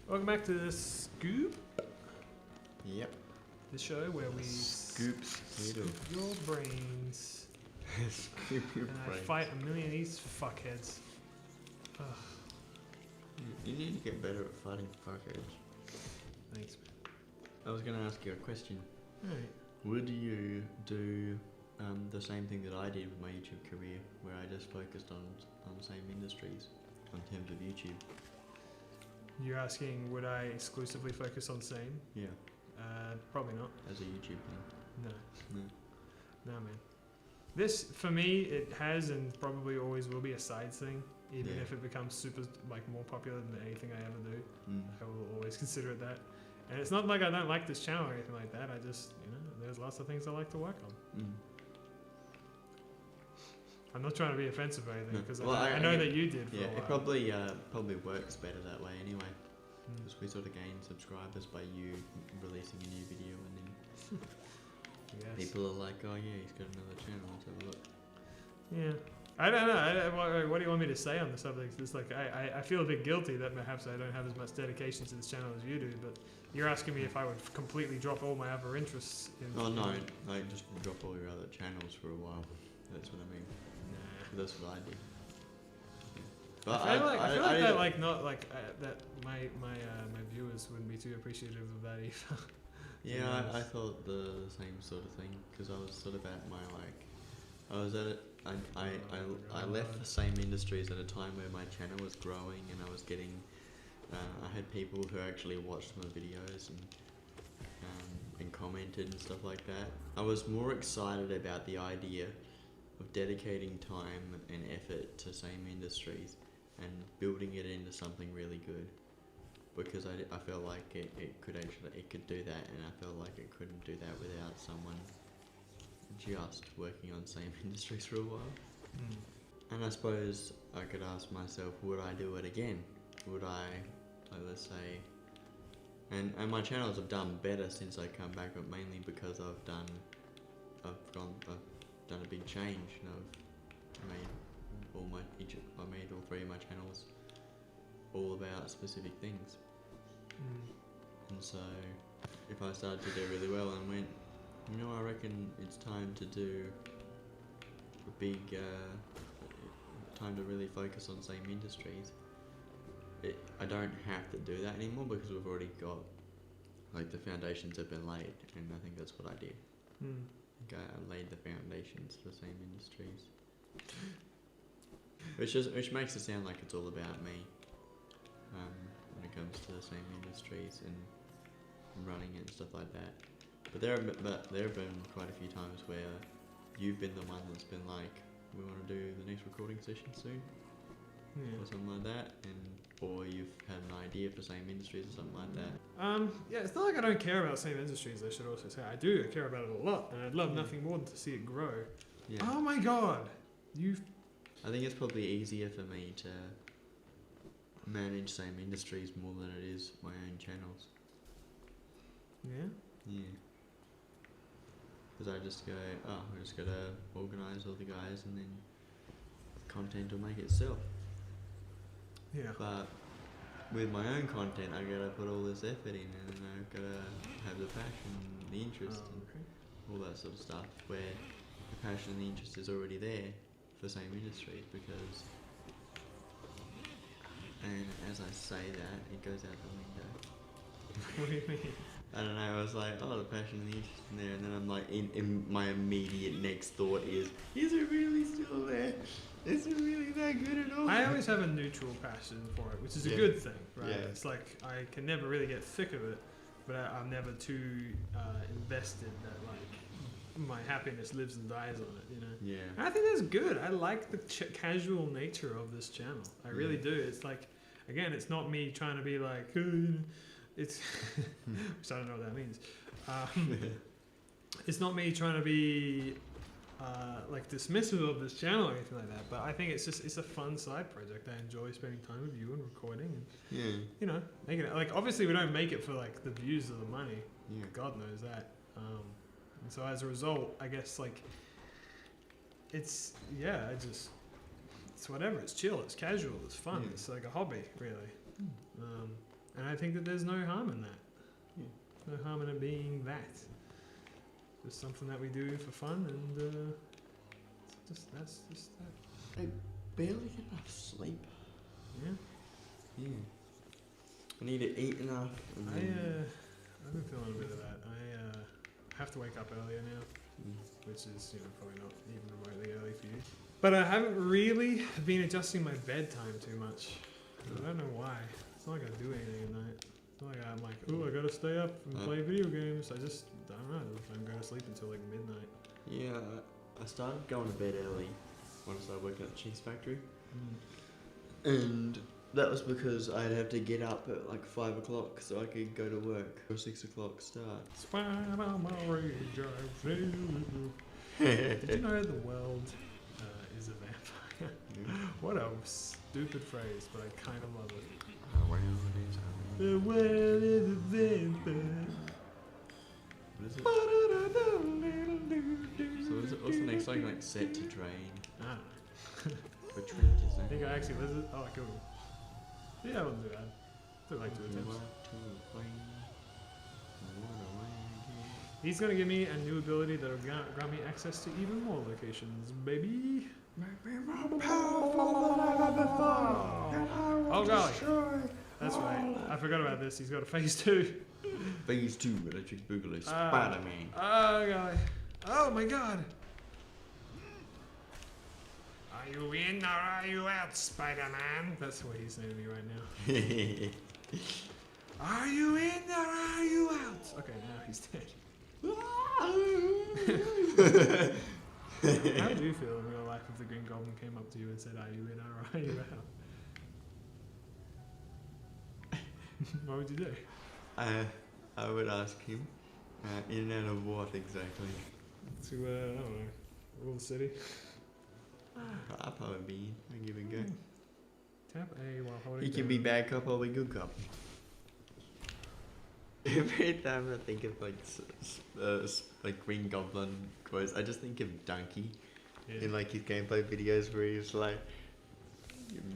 Welcome back to the Scoop. Yep. The show where we scoop your brains. Scoop your And I brains. fight a million of these fuckheads. Ugh, You need to get better at fighting fuckheads. thanks, man. I was going to ask you a question. Alright. Would you do the same thing that I did with my YouTube career, where I just focused on the same industries in terms of YouTube? You're asking, would I exclusively focus on same? Yeah, Probably not. as a YouTube thing. No. No. No, man. This, for me, it has and probably always will be a side thing. Even Yeah. if it becomes super, more popular than anything I ever do. I will always consider it that. And it's not like I don't like this channel or anything like that. I just, there's lots of things I like to work on. I'm not trying to be offensive or anything, because I know that you did for a while. It probably works better that way anyway. Because we sort of gain subscribers by you releasing a new video, and then Yes. people are like, oh yeah, he's got another channel, let's have a look. Yeah. I don't know. What do you want me to say on the subject? It's like I feel a bit guilty that perhaps I don't have as much dedication to this channel as you do, but you're asking me if I would completely drop all my other interests in... Oh no, like just drop all your other channels for a while. That's what I mean. Nah. That's what I did. But I feel like that my viewers wouldn't be too appreciative of that either. Yeah, I thought the same sort of thing, because I was sort of at my I was at it. I left the same industries at a time where my channel was growing, and I was getting. I had people who actually watched my videos and commented and stuff like that. I was more excited about the idea of dedicating time and effort to same industries and building it into something really good, because I felt like it could do that, and I felt like it couldn't do that without someone just working on same industries for a while. And I suppose I could ask myself, would I do it again? Would I, let's say, and my channels have done better since I come back, but mainly because I've done a big change, and I made all three of my channels all about specific things. And so if I started to do really well and went, I reckon it's time to do a big, time to really focus on same industries. I don't have to do that anymore, because we've already got, the foundations have been laid, and I think that's what I did. I laid the foundations for same industries. Which makes it sound like it's all about me, when it comes to the same industries and running it and stuff like that. But there have been quite a few times where you've been the one that's been like, we want to do the next recording session soon, or something like that, or you've had an idea for same industries or something like that. Yeah, it's not like I don't care about same industries, I should also say. I do, I care about it a lot, and I'd love nothing more than to see it grow. Yeah. Oh my god! I think it's probably easier for me to manage same industries more than it is my own channels. Yeah? Yeah. Because I just go, I just gotta organise all the guys, and then content will make itself. Yeah. But with my own content, I gotta put all this effort in, and then I've gotta have the passion, the interest, and all that sort of stuff, where the passion and the interest is already there for same industries, because, and as I say that, it goes out the window. What do you mean? I don't know, I was like, the passion and the interest in there, and then I'm like, in my immediate next thought is it really still there? Is it really that good at all? I always have a neutral passion for it, which is a good thing, right? Yeah. It's like, I can never really get thick of it, but I'm never too invested that, my happiness lives and dies on it, Yeah. And I think that's good. I like the casual nature of this channel. I really do. It's like, again, it's not me trying to be like, it's, which I don't know what that means. It's not me trying to be dismissive of this channel or anything like that, but I think it's a fun side project. I enjoy spending time with you and recording, and making it. Like, obviously we don't make it for the views or the money. Yeah. God knows that. And so as a result, I guess it's whatever. It's chill. It's casual. It's fun. It's like a hobby, really. And I think that there's no harm in that. Yeah. No harm in it being that. Just something that we do for fun, and that's just that. I barely get enough sleep. Yeah. Yeah. I need to eat enough. And I've been feeling a bit of that. I have to wake up earlier now, which is probably not even remotely early for you. But I haven't really been adjusting my bedtime too much. I don't know why. It's not like I do anything at night. It's not like I'm like, oh, I gotta stay up and play video games. I just don't know. I don't go to sleep until like midnight. Yeah, I started going to bed early when I started working at the cheese factory. And that was because I'd have to get up at like 5 o'clock so I could go to work. Or 6 o'clock start. Spine on my rage, Did you know the world is a vampire? What a stupid phrase, but I kind of love it. The world is a vampire. What is it? So what's the next song, like Set to Drain? Ah. What Trent is I that? think I actually listen. Oh, cool. Yeah, I wouldn't do that. Do like 2 attempts. He's gonna give me a new ability that'll grant me access to even more locations, baby. Oh golly. That's right. I forgot about this. He's got a phase 2. Phase 2, Electric Boogaloo, Spider-Man. Oh golly. Oh my god. Are you in or are you out, Spider-Man? That's what he's saying to me right now. Are you in or are you out? Okay, now he's dead. How would you feel in real life if the Green Goblin came up to you and said, are you in or are you out? What would you do? I would ask him, in and out of what exactly? To, I don't know, rule the city? I'll probably be in. I'll give it a go. Tap A while holding He can be bad cop or be good cop. Every time I think of like Green Goblin quotes, I just think of Donkey in like his gameplay videos where he's like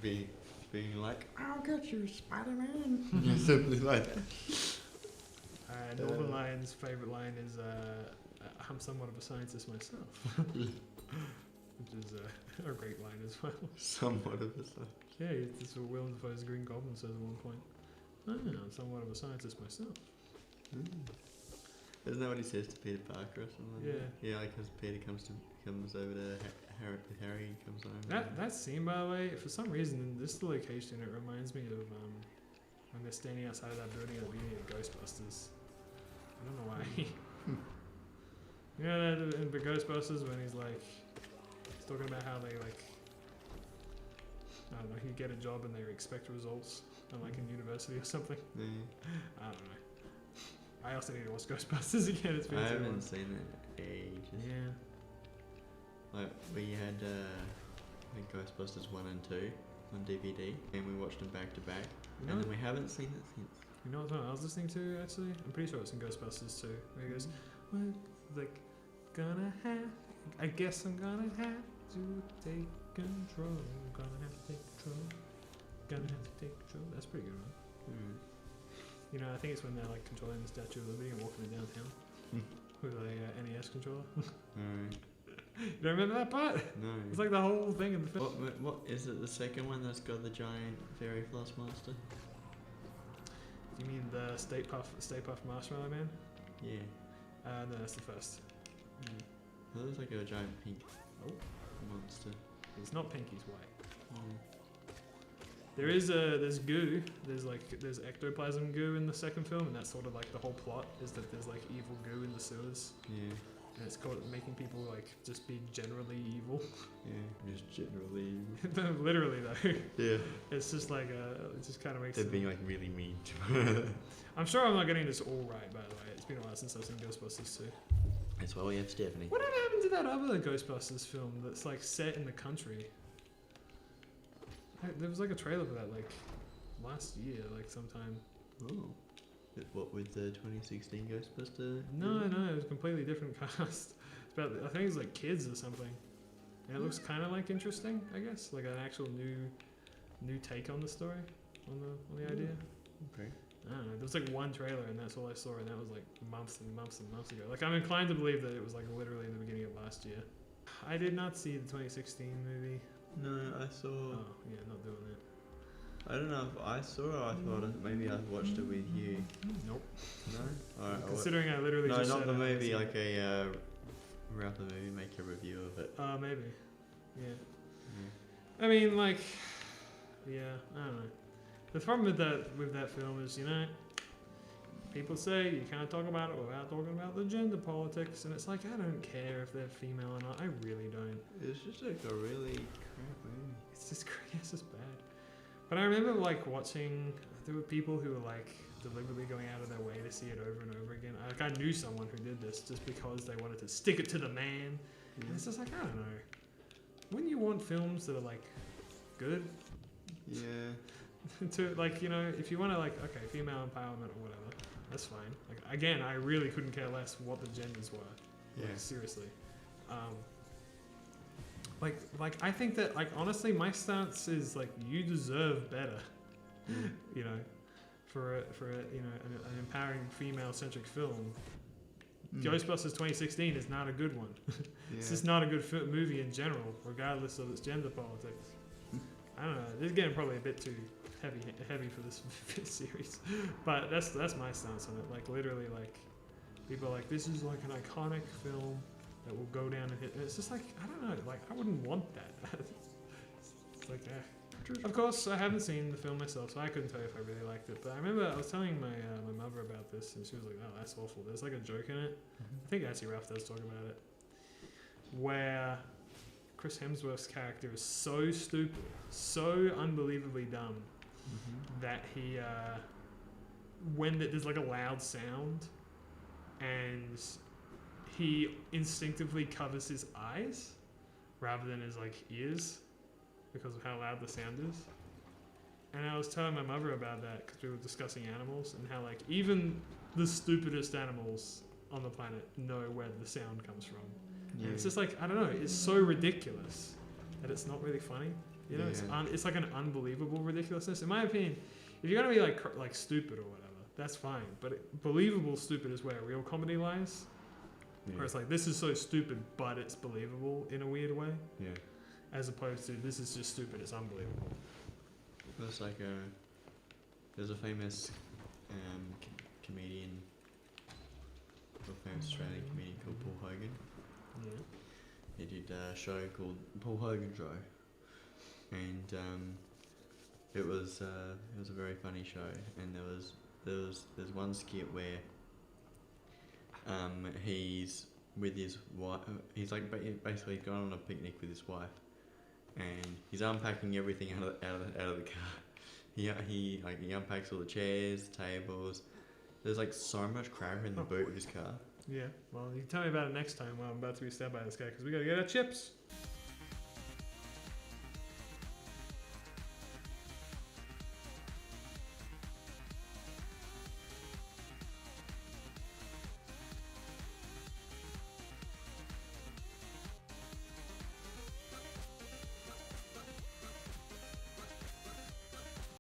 being like, "I'll get you, Spider-Man," something like that. Northern Lion's favourite line is, "I'm somewhat of a scientist myself," which is a great line as well. Somewhat of a scientist. Yeah, that's what Willem Dafoe's Green Goblin says at one point. I'm somewhat of a scientist myself. Isn't that what he says to Peter Parker or something? Yeah. Yeah, like because Peter comes over to Harry comes over. That scene, by the way, for some reason, this is the location. It reminds me of when they're standing outside of that building at the beginning of Ghostbusters. I don't know why. You know that in the Ghostbusters when he's talking about how they I don't know, you get a job and they expect results, like in university or something. Yeah. I don't know. I also need to watch Ghostbusters again. It's been I too long. haven't seen it in ages. Yeah. Like we had Ghostbusters 1 and 2 on DVD, and we watched them back to back, and then we haven't seen it since. You know what song I was listening to actually? I'm pretty sure it's in Ghostbusters too. Where he goes, "What, I guess I'm gonna have to take control. Gonna have to take control. Gonna have to take control." That's a pretty good one. You know, I think it's when they're controlling the Statue of Liberty and walking it downtown with a NES controller. You don't remember that part? No. It's like the whole thing in the film. What is it? The second one that's got the giant fairy floss monster? You mean the Stay Puft Marshmallow Man? Yeah. No, that's the first. That looks like a giant pink monster. It's not pink, he's white. Yeah. There's goo. There's ectoplasm goo in the second film, and that's sort of the whole plot is that there's evil goo in the sewers. Yeah. And it's called making people just be generally evil. Yeah, just generally evil. Literally though. Yeah. It's just it just kind of makes They're it. being really mean. I'm sure I'm not getting this all right, by the way. It's been a while since I've seen Ghostbusters 2. That's why we have Stephanie. Whatever happened to that other Ghostbusters film that's set in the country? There was a trailer for that last year, sometime. Oh. What, with the 2016 Ghostbuster? No, it was a completely different cast. It's about, I think it's kids or something. And it looks kind of interesting, I guess, an actual new take on the story, on the idea. Okay. I don't know. There was like one trailer, and that's all I saw, and that was like months and months and months ago. Like, I'm inclined to believe that it was like literally in the beginning of last year. I did not see the 2016 movie. No, I saw. Oh, yeah, not doing that. I don't know if I saw it or I thought maybe I watched it with you. Nope. No? Alright. Considering I literally just not said the I hadn't movie, seen like it. a wrap the movie, make a review of it. Maybe. Yeah. I mean, like, yeah, I don't know. The problem with that film is, you know, people say you can't talk about it without talking about the gender politics, and it's like, I don't care if they're female or not. I really don't. It's just like a really crap movie. It's just bad. But I remember like watching. There were people who were like deliberately going out of their way to see it over and over again. Like, I knew someone who did this just because they wanted to stick it to the man. Yeah. And it's just like, I don't know. Wouldn't you want films that are like good? Yeah. To like, you know, if you want to like, okay, female empowerment or whatever, that's fine. Like, again, I really couldn't care less what the genders were. Yeah. Like, seriously. Like I think that, like, honestly, my stance is like, you deserve better. You know, for a you know, an empowering female centric film. Ghostbusters 2016 is not a good one. It's just not a good movie in general, regardless of its gender politics. I don't know. This is getting probably a bit too heavy for this series, but that's my stance on it. Like, literally, like, people are like, this is like an iconic film that will go down and hit. And it's just like, I don't know. Like, I wouldn't want that. It's like, Of course, I haven't seen the film myself, so I couldn't tell you if I really liked it. But I remember I was telling my mother about this, and she was like, "Oh, that's awful." There's like a joke in it. I think actually Ralph does talk about it, where Chris Hemsworth's character is so stupid, so unbelievably dumb, that he, when there's like a loud sound, and he instinctively covers his eyes rather than his like ears, because of how loud the sound is. And I was telling my mother about that because we were discussing animals and how, like, even the stupidest animals on the planet know where the sound comes from. Yeah. And it's just like, I don't know, it's so ridiculous that it's not really funny. You know, it's like an unbelievable ridiculousness. In my opinion, if you're gonna be like stupid or whatever, that's fine. But believable stupid is where real comedy lies. Yeah. Where it's like, this is so stupid, but it's believable in a weird way. Yeah. As opposed to, this is just stupid, it's unbelievable. There's like there's a famous comedian, a famous Australian comedian called Paul Hogan. Yeah. He did a show called Paul Hogan Show, and it was a very funny show. And there's one skit where he's with his wife. He's like basically gone on a picnic with his wife. And he's unpacking everything out of the car. He unpacks all the chairs, tables. There's like so much crap in the boot of his car. Yeah, well, you can tell me about it next time while I'm about to be stabbed by this guy, because we gotta get our chips.